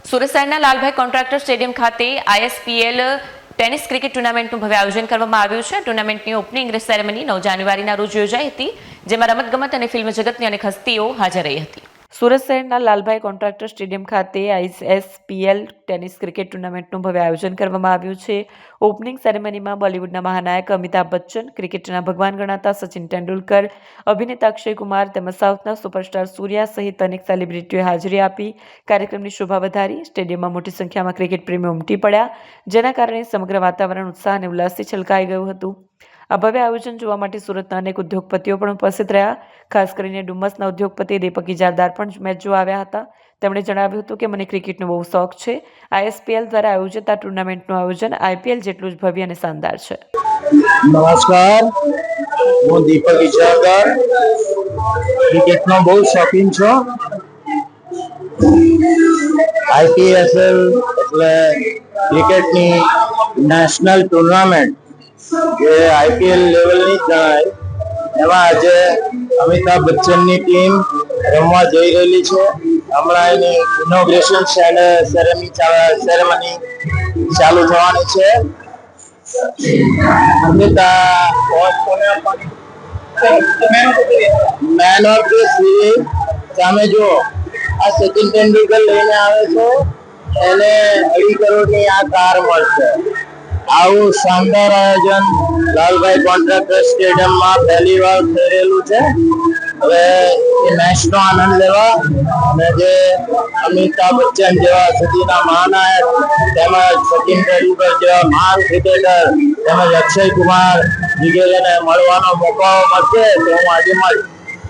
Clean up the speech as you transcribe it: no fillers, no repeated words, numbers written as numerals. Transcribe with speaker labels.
Speaker 1: સુરત શહેરના Lalbhai contractor stadium ખાતે ISPL tennis cricket ટુર્નામેન્ટનું ભવ્ય આયોજન કરવામાં આવ્યું છે। ટુર્નામેન્ટની ઓપનિંગ સેરેમની 9 જાન્યુઆરીના રોજ યોજાઈ હતી, જેમાં રમતગમત અને ફિલ્મ જગતની અનેક હસ્તીઓ હાજર રહી હતી। સુરત શહેરના લાલભાઈ કોન્ટ્રાક્ટર સ્ટેડિયમ ખાતે ISPL ટેનિસ ક્રિકેટ ટુર્નામેન્ટનું ભવ્ય આયોજન કરવામાં આવ્યું છે। ઓપનિંગ સેરેમનીમાં બોલિવૂડના મહાનાયક અમિતાભ બચ્ચન, ક્રિકેટના ભગવાન ગણાતા સચિન તેંડુલકર, અભિનેતા અક્ષય કુમાર તેમજ સાઉથના સુપરસ્ટાર સૂર્યા સહિત અનેક સેલિબ્રિટીઓએ હાજરી આપી કાર્યક્રમની શોભા વધારી। સ્ટેડિયમમાં મોટી સંખ્યામાં ક્રિકેટ પ્રેમીઓ ઉમટી પડ્યા, જેના કારણે સમગ્ર વાતાવરણ ઉત્સાહ અને ઉલ્લાસથી છલકાઈ ગયું હતું। આ ભવ્ય આયોજન જોવા માટે સુરતના અનેક ઉદ્યોગપતિઓ પણ ઉપસ્થિત રહ્યા। ખાસ કરીને ડુમ્મસના ઉદ્યોગપતિ દીપક ઇજારદાર પણ મેચ જોવા આવ્યા હતા। તેમણે જણાવ્યું હતું કે મને ક્રિકેટનો બહુ શોખ છે। ISPL દ્વારા આયોજિત આ ટુર્નામેન્ટનું આયોજન IPL જેટલું જ ભવ્ય અને શાનદાર છે।
Speaker 2: નમસ્કાર, હું દીપક ઇજારદાર ક્રિકેટનો બહુ શોખીન છું। IPSL એટલે ક્રિકેટની નેશનલ ટુર્નામેન્ટ જે IPL લેવલની જ ગણાય, એમાં આજે અમિતાભ બચ્ચનની ટીમ રમવા જઈ રહેલી છે। હમણાં એની ઇનોગ્રેશન સેરેમની ચાલુ થવાની છે। મેન ઓફ ધ સિરીઝ સામે જો આ સચિન તેંડુલકર લઈને આવે છે, એને 2.5 કરોડની આ કાર મળશે। આવું શાનદાર આયોજન લાલભાઈ કોન્ટ્રાક્ટર સ્ટેડિયમમાં પહેલી વાર થઈ રહેલું છે। હવે એ મેચનો આનંદ લેવા અને જે અમિતાભ બચ્ચન જેવા સદીના મહાનાયક તેમજ સચિન તેંડુલકર જેવા મહાન ક્રિકેટર તેમજ અક્ષય કુમાર વગેરેને મળવાનો મોકો મળશે તો હું આજે મળીશ।